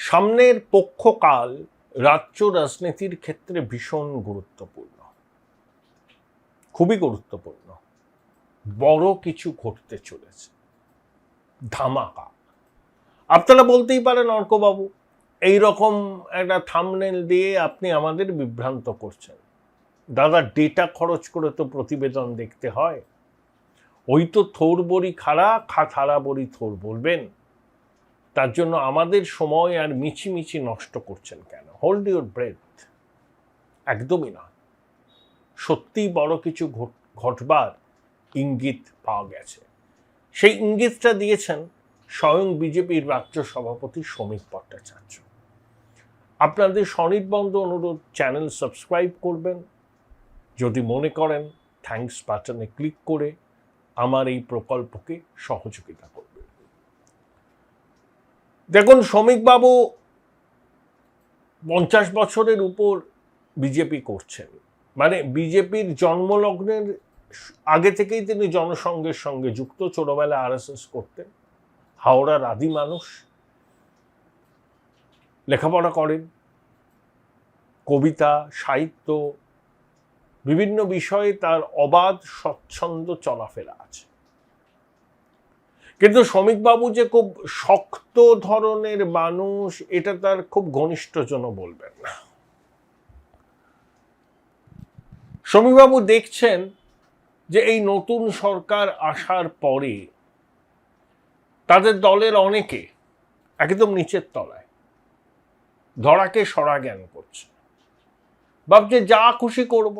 সামনের পক্ষকাল রাজ্য রাজনীতির ক্ষেত্রে ভীষণ গুরুত্বপূর্ণ, খুবই গুরুত্বপূর্ণ। বড় কিছু ঘটতে চলেছে, ধামাকা। আপনারা বলতেই পারেন অর্কবাবু, এইরকম একটা থাম্বনেল দিয়ে আপনি আমাদের বিভ্রান্ত করছেন। দাদা, ডেটা খরচ করে তো প্রতিবেদন দেখতে হয়। ওই তো থোর বড়ি খাড়া, থাড়া বড়ি থোর বলবেন। তার জন্য আমাদের সময় আর মিছিমিছি নষ্ট করছেন কেন? Hold your breath. একদমই না। সত্যিই বড় কিছু ঘটবার ইঙ্গিত পাওয়া গেছে। সেই ইঙ্গিতটা দিয়েছেন স্বয়ং বিজেপির রাজ্য সভাপতি শ্রমিক ভট্টাচার্য। আপনাদের স্বনির্বন্ধ অনুরোধ, চ্যানেল সাবস্ক্রাইব করবেন। যদি মনে করেন, থ্যাঙ্কস বাটনে ক্লিক করে আমার এই প্রকল্পকে সহযোগিতা করবেন। দেখুন, শ্রমিকবাবু 50 বছরের উপর বিজেপি করছেন। মানে বিজেপির জন্মলগ্নের আগে থেকেই তিনি জনসংঘের সঙ্গে যুক্ত। ছোটবেলা আরএসএস করতেন। হাওড়ার আদি মানুষ, লেখাপড়া করেন, কবিতা, সাহিত্য, বিভিন্ন বিষয়ে তার অবাধ স্বচ্ছন্দ চলাফেরা আছে। কিন্তু শ্রমিকবাবু যে খুব শক্ত ধরনের মানুষ, এটা তার খুব ঘনিষ্ঠজন বলবেন না। শ্রমিকবাবু দেখছেন যে এই নতুন সরকার আসার পরে তাদের দলের অনেকে একদম নিচের তলায় ধরাকে সরা জ্ঞান করছে, ভাবছে যা খুশি করব,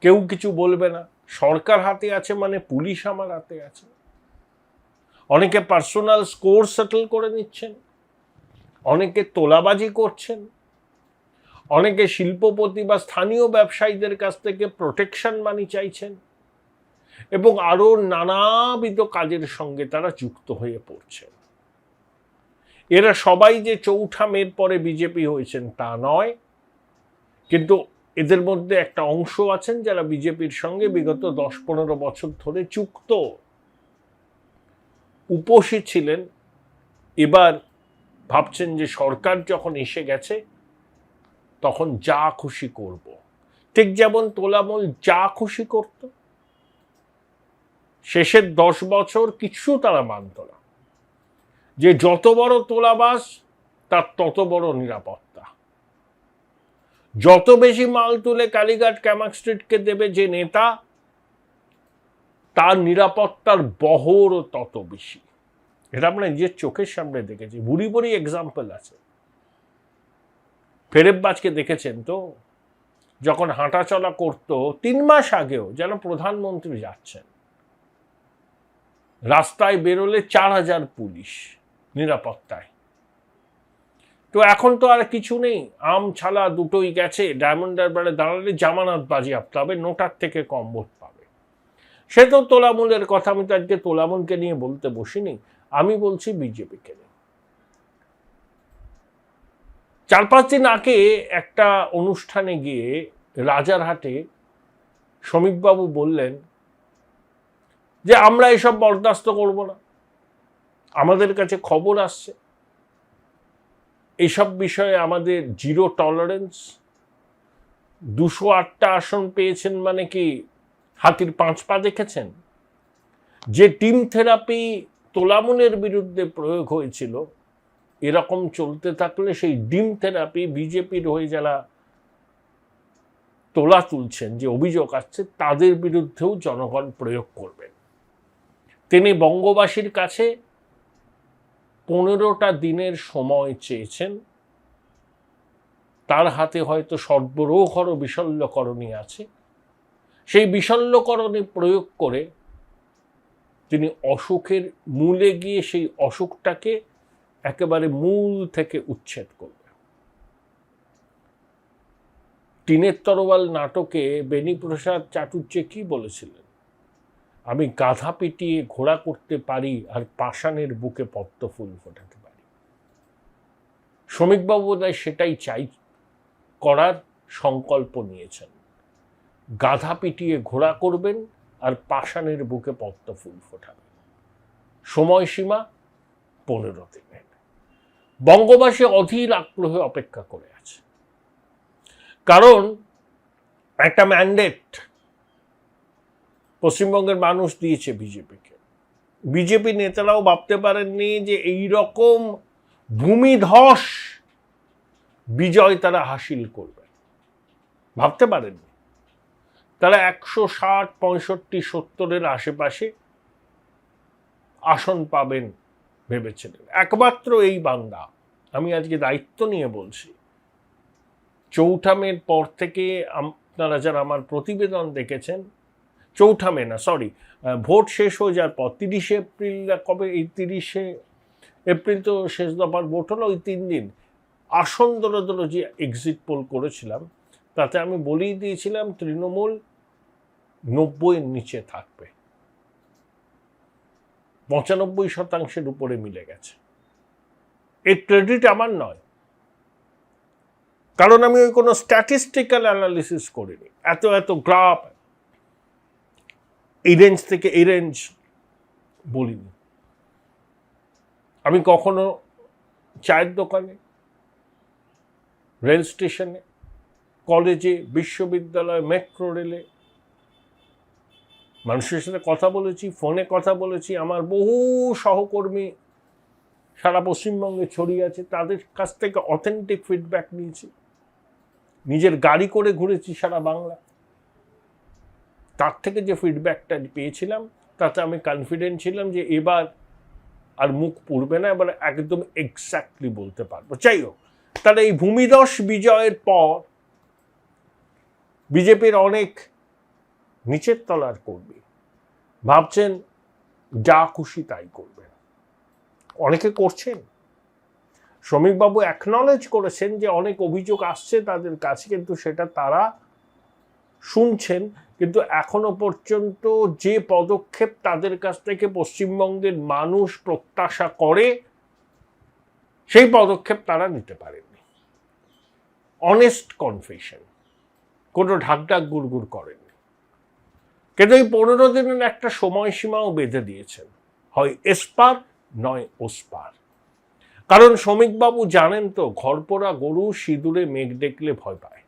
কেউ কিছু বলবে না। সরকার হাতে আছে মানে পুলিশ আমার হাতে আছে। অনেকে পার্সোনাল স্কোর সেটেল করে নিচ্ছেন, অনেকে তোলাবাজি করছেন, অনেকে শিল্পপতি বা স্থানীয় ব্যবসায়ীদের কাছ থেকে প্রোটেকশন মানি চাইছেন, এবং আরো নানাবিধ কাজের সঙ্গে তারা যুক্ত হয়ে পড়ছেন। এরা সবাই যে চৌঠা মের পরে বিজেপি হয়েছেন তা নয়, কিন্তু এদের মধ্যে একটা অংশ আছেন যারা বিজেপির সঙ্গে বিগত 10-15 বছর ধরে যুক্ত, উপসী ছিলেন। এবার ভাবছেন যে সরকার যখন এসে গেছে তখন যা খুশি করব। ঠিক যেমন তোলামূল যা খুশি করত। শেষের 10 বছর কিছু তারা মানত না, যে যত বড় তোলাবাস তার তত বড় নিরাপত্তা। যত বেশি মাল তুলে কালীঘাট ক্যামাক স্ট্রিটকে দেবে যে নেতা, তার নিরাপত্তার বহর তত বেশি। এটা আমরা নিজের চোখের সামনে দেখেছি, বুড়ি বুড়ি এক্সাম্পল আছে। ফেরেববাজকে দেখেছেন তো, যখন হাঁটাচলা করত 3 মাস আগেও যেন প্রধানমন্ত্রী যাচ্ছেন, রাস্তায় বেরোলে 4000 পুলিশ নিরাপত্তায়। তো এখন তো আর কিছু নেই, আম ছালা দুটোই গেছে। ডায়মন্ড হারবারে দাঁড়ালে জামানত বাজেয়াপ্ত হবে, নোটার থেকে কম ভোট পাবে। সে তো তোলামূলের কথা, আমি তো আজকে তোলামূলকে নিয়ে বলতে বসিনি, আমি বলছি বিজেপিকে নিয়ে। 4-5 দিন আগে একটা অনুষ্ঠানে গিয়ে রাজারহাটে শ্রমিকবাবু বললেন যে আমরা এসব বরদাস্ত করব না, আমাদের কাছে খবর আসছে, এইসব বিষয়ে আমাদের জিরো টলারেন্স। 208টা আসন পেয়েছেন মানে কি হাতির 5 পা দেখেছেন? যে টিম থেরাপি তোলামূলের বিরুদ্ধে প্রয়োগ হয়েছিল, এরকম চলতে থাকলে সেই ডিম থেরাপি বিজেপির হয়ে যারা তোলা তুলছেন, যে অভিযোগ আসছে, তাদের বিরুদ্ধেও জনগণ প্রয়োগ করবেন। তিনি বঙ্গবাসীর কাছে 15টা দিনের সময় চেয়েছেন। তার হাতে হয়তো সর্বরোহর বিশল্যকরণী আছে, সেই বিশল্যকরণী প্রয়োগ করে তিনি অসুখের মূলে গিয়ে সেই অসুখটাকে একেবারে মূল থেকে উচ্ছেদ করবে। টিনের তরোয়াল নাটকে বেণীপ্রসাদ চাটুর্যে কি বলেছিলেন? আমি গাধা পিটিয়ে ঘোড়া করতে পারি আর পাষাণের বুকে পদ্ম ফুল ফোটাতে পারি। শ্রমিকবাবু বোধহয় সেটাই করার সংকল্প নিয়েছেন। গাধা পিটিয়ে ঘোড়া করবেন আর পাষাণের বুকে পদ্ম ফুল ফোটাবেন। সময়সীমা 15 দিনের। বঙ্গবাসী অধীর আগ্রহে অপেক্ষা করে আছে, কারণ একটা ম্যান্ডেট পশ্চিমবঙ্গের মানুষ দিয়েছে বিজেপিকে। বিজেপি নেতারাও ভাবতে পারেননি যে এইরকম ভূমিধস বিজয় তারা হাসিল করবে, ভাবতে পারেননি। তারা 160, 65, 70-এর আশেপাশে আসন পাবেন ভেবেছিলেন। একমাত্র এই বাংলা, আমি আজকে দায়িত্ব নিয়ে বলছি, 4 মের পর থেকে আপনারা যারা আমার প্রতিবেদন দেখেছেন, 4 মে না, সরি, ভোট শেষ হয়ে যাওয়ার পর 30 এপ্রিল, কবে, এই 30 এপ্রিল তো শেষ দফার ভোট হলো, ওই 3 দিন আসন দলে যে এক্সিট পোল করেছিলাম তাতে আমি বলেই দিয়েছিলাম তৃণমূল 90-এর নিচে থাকবে। 95% উপরে মিলে গেছে। এই ক্রেডিট আমার নয়, কারণ আমি ওই কোনো স্ট্যাটিস্টিক্যাল অ্যানালিসিস করিনি। এত গ্রাফ, এই রেঞ্জ থেকে এই রেঞ্জ বলিনি। আমি কখনো চায়ের দোকানে, রেল স্টেশনে, কলেজে, বিশ্ববিদ্যালয়, মেট্রো রেলে মানুষের সাথে কথা বলেছি, ফোনে কথা বলেছি। আমার বহু সহকর্মী সারা পশ্চিমবঙ্গে ছড়িয়ে আছে, তাদের কাছ থেকে অথেন্টিক ফিডব্যাক নিয়েছি। নিজের গাড়ি করে ঘুরেছি সারা বাংলা, তার থেকে যে ফিডব্যাকটা পেয়েছিলাম তাতে আমি কনফিডেন্ট ছিলাম যে এবার আর মুখ পুড়বে না, এবার একদম এক্স্যাক্টলি বলতে পারবো। যাই হোক, তাহলে এই ভূমিধস বিজয়ের পর বিজেপির অনেক নিচের তলার কর্মী ভাবছেন যা খুশি তাই করবেন। অনেকে করছেন। শ্রমিকবাবু অ্যাকনলেজ করেছেন যে অনেক অভিযোগ আসছে তাদের কাছে, কিন্তু সেটা তারা শুনছেন। কিন্তু এখনো পর্যন্ত যে পদক্ষেপ তাদের কাছ থেকে পশ্চিমবঙ্গের মানুষ প্রত্যাশা করে সেই পদক্ষেপ তারা নিতে পারেননি। অনেস্ট কনফেশন, কোনো ঢাকঢাক গুড়গুড় করেননি। কিন্তু এই 15 দিনের একটা সময়সীমাও বেঁধে দিয়েছেন, হয় এসপার নয় ওসপার। কারণ শ্রমিকবাবু জানেন তো, ঘরপোড়া গরু সিঁদুরে মেঘ দেখলে ভয় পায়।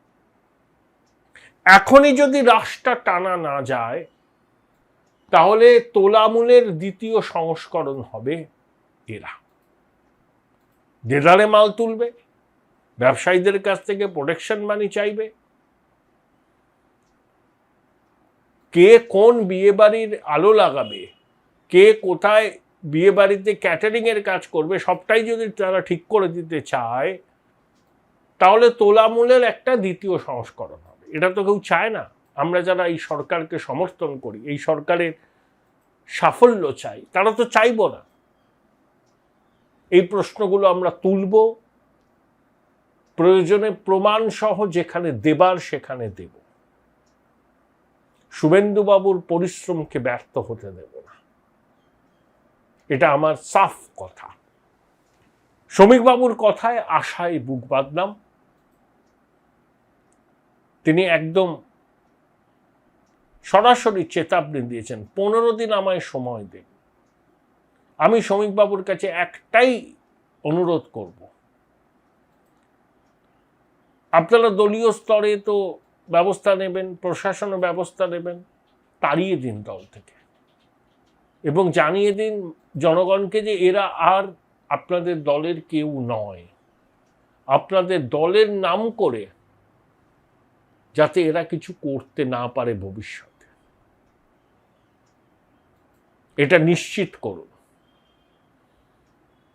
এখনই যদি রাশটা টানা না যায় তাহলে তোলামূলের দ্বিতীয় সংস্করণ হবে এরা। দেদারে মাল তুলবে, ব্যবসায়ীদের কাছ থেকে প্রোটেকশন মানি চাইবে, কে কোন বিয়ে বাড়ির আলো লাগাবে, কে কোথায় বিয়ে বাড়িতে ক্যাটারিং এর কাজ করবে, সবটাই যদি তারা ঠিক করে দিতে চায় তাহলে তোলামূলের একটা দ্বিতীয় সংস্করণ হবে। এটা তো কেউ চায় না। আমরা যারা এই সরকারকে সমর্থন করি, এই সরকারের সাফল্য চাই, তারা তো চাইব না। এই প্রশ্নগুলো আমরা তুলব, প্রয়োজনে প্রমাণ সহ যেখানে দেবার সেখানে দেব। শুভেন্দুবাবুর পরিশ্রমকে ব্যর্থ হতে দেব না, এটা আমার সাফ কথা। শ্রমিকবাবুর কথায় আশায় বুক বাঁধলাম। তিনি একদম সরাসরি চেতাবনী দিয়েছেন, 15 দিন আমায় সময় দিন। আমি শ্রমিকবাবুর কাছে একটাই অনুরোধ করব, আপনারা দলীয় স্তরে তো ব্যবস্থা নেবেন, প্রশাসনও ব্যবস্থা নেবেন, তাড়িয়ে দিন দল থেকে এবং জানিয়ে দিন জনগণকে যে এরা আর আপনাদের দলের কেউ নয়। আপনাদের দলের নাম করে যাতে এরা কিছু করতে না পারে ভবিষ্যতে, এটা নিশ্চিত করুন।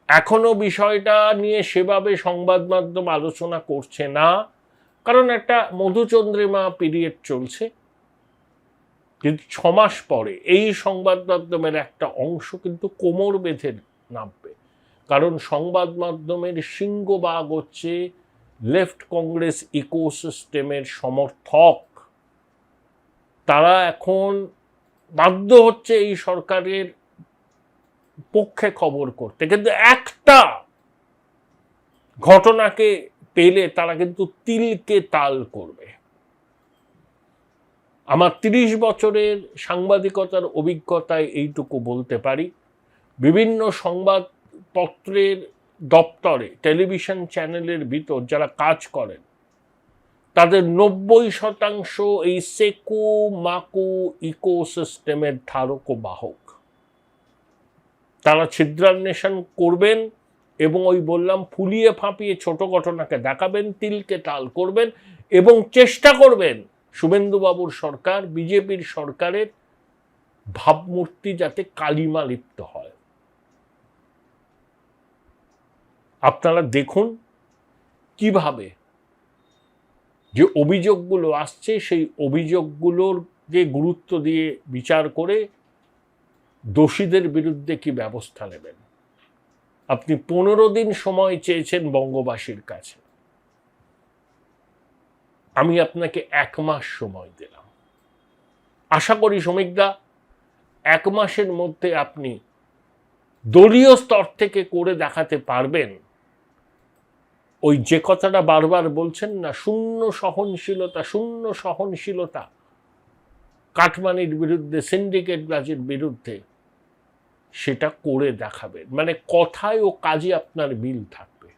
এখনো বিষয়টা নিয়ে সেভাবে সংবাদ মাধ্যম আলোচনা করছে না, কারণ একটা মধুচন্দ্রিমা পিরিয়ড চলছে। কিন্তু 6 মাস পরে এই সংবাদ মাধ্যমের একটা অংশ কিন্তু কোমর বেঁধে নামবে, কারণ সংবাদ মাধ্যমের সিংহভাগ হচ্ছে লেফট কংগ্রেস ইকোসিস্টেমের সমর্থক। তারা এখন বাধ্য হচ্ছে এই সরকারের পক্ষে খবর করতে, কিন্তু একটা ঘটনাকে পেলে তারা কিন্তু তিলকে তাল করবে। আমার 30 বছরের সাংবাদিকতার অভিজ্ঞতায় এইটুকু বলতে পারি, বিভিন্ন সংবাদ পত্রের দপ্তরে, টেলিভিশন চ্যানেলের ভিতর যারা কাজ করেন, তাদের 90% এই সেকু মাকু ইকোসিস্টেমের ধারক ও বাহক। তারা ছিদ্রান্বেষণ করবেন এবং ওই বললাম ফুলিয়ে ফাঁপিয়ে ছোট ঘটনাকে দেখাবেন, তিলকে তাল করবেন এবং চেষ্টা করবেন শুভেন্দুবাবুর সরকার, বিজেপির সরকারের ভাবমূর্তি যাতে কালিমা লিপ্ত হয়। আপনারা দেখুন কিভাবে যে অভিযোগগুলো আসছে সেই অভিযোগগুলোর যে গুরুত্ব দিয়ে বিচার করে দোষীদের বিরুদ্ধে কি ব্যবস্থা নেবেন। আপনি 15 দিন সময় চেয়েছেন বঙ্গবাসীর কাছে, আমি আপনাকে 1 মাস সময় দিলাম। আশা করি শ্রমিকদা 1 মাসের মধ্যে আপনি দলীয় স্তর থেকে করে দেখাতে পারবেন ওই যে কথাটা বারবার বলছেন না, শূন্য সহনশীলতা কাটমানির বিরুদ্ধে, সিন্ডিকেট বাজির বিরুদ্ধে, সেটা করে দেখাবেন। মানে কথায় ও কাজে আপনার মিল থাকবে।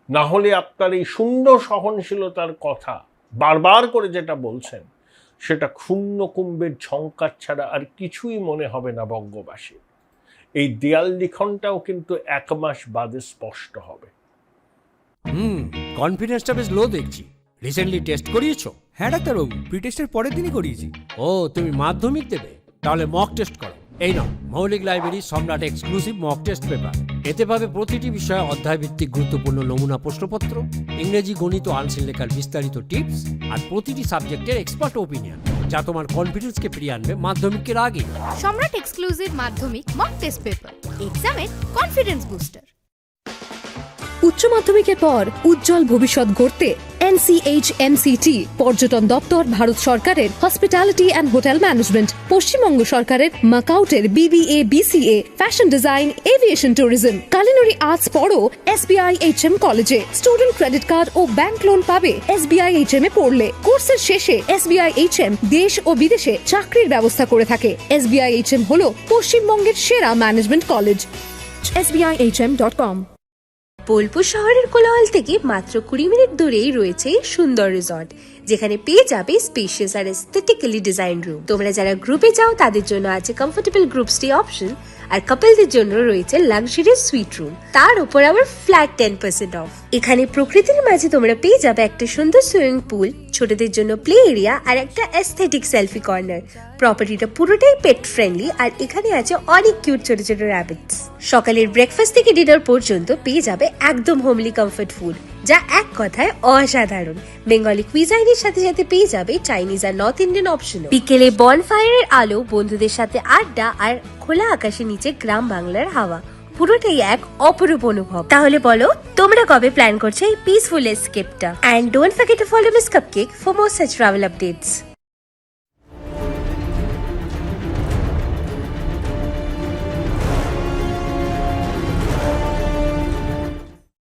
না হলে আপনার এই শূন্য সহনশীলতার কথা বারবার করে যেটা বলছেন, সেটা ক্ষুণ্ণ কুম্ভের ঝঙ্কার ছাড়া আর কিছুই মনে হবে না বঙ্গবাসীর। এই দেয়াল লিখনটাও কিন্তু 1 মাস বাদে স্পষ্ট হবে। কনফিডেন্সটা বেশ লো দেখছি। রিসেন্টলি টেস্ট করিয়েছো? হ্যাঁ ডাক্তারবাবু, প্রি টেস্টের পরের দিনই করিয়েছি। ও, তুমি মাধ্যমিক দেবে? তাহলে মক টেস্ট করো। এই নাও মৌলিক লাইব্রেরি সম্রাট এক্সক্লুসিভ মক টেস্ট পেপার। এতে পাবে প্রতিটি বিষয়ে অধ্যায় ভিত্তিক গুরুত্বপূর্ণ নমুনা প্রশ্নপত্র, ইংরেজি, গণিত ও আনসিল লেখার বিস্তারিত টিপস, আর প্রতিটি সাবজেক্টের এক্সপার্ট ওপিনিয়ন, যা তোমার কনফিডেন্সকে ফিরিয়ে আনবে মাধ্যমিকের আগে। সম্রাট এক্সক্লুসিভ মাধ্যমিক মক টেস্ট পেপার, এক্সামের কনফিডেন্স বুস্টার। উচ্চ মাধ্যমিকের পর উজ্জ্বল ভবিষ্যৎ গড়তে NCHMCT পর্যটন দপ্তর, ভারত সরকারের hospitality and hotel management, Paschimbanga সরকারের মাকাউটের BBA BCA, fashion design, aviation tourism, culinary arts পড়ো SBI HM কলেজে। স্টুডেন্ট ক্রেডিট কার্ড ও ব্যাংক লোন পাবে SBI HM এ পড়লে। কোর্সের শেষে SBI HM দেশ ও বিদেশে চাকরির ব্যবস্থা করে থাকে। SBI HM হলো পশ্চিমবঙ্গের সেরা ম্যানেজমেন্ট কলেজ। SBIHM.com। বোলপুর শহরের কোলাহল থেকে মাত্র 20 মিনিট দূরেই রয়েছে সুন্দর রিসর্ট, যেখানে পেয়ে যাবে স্পেশিয়াস আর এস্থেটিক্যালি ডিজাইন রুম। তোমরা যারা গ্রুপে যাও তাদের জন্য আছে কমফোর্টেবল গ্রুপ স্টে অপশন, আর কাপলদের জন্য রয়েছে লাক্সারিয়াস সুইট রুম, তার উপর আবার ফ্ল্যাট 10% অফ। এখানে প্রকৃতির মাঝে তোমরা পেয়ে যাবে একটা সুন্দর সুইমিং পুল, ছোটদের জন্য প্লে এরিয়া আর একটা এস্থেটিক সেলফি কর্নার। প্রপার্টিটা পুরোটাই পেট ফ্রেন্ডলি, আর এখানে আছে অনেক কিউট ছোট ছোট র‍্যাবিটস। সকালের ব্রেকফাস্ট থেকে ডিনার পর্যন্ত পেয়ে যাবে একদম হোমলি কমফর্ট ফুড, যা এক কথায় অসাধারণ। বেঙ্গলি কুইজাইনের সাথে সাথে পেয়ে যাবে চাইনিজ আর নর্থ ইন্ডিয়ান অপশন। বিকেলে বনফায়ারের আলো, বন্ধুদের সাথে আড্ডা আর খোলা আকাশের নিচে গ্রাম বাংলার হাওয়া, পুরোটাই এক অপরূপ অনুভব। তাহলে বলো তোমরা কবে প্ল্যান করছো এই পিসফুল এসকেপটা? And don't forget to follow miss cupcake for more such travel updates.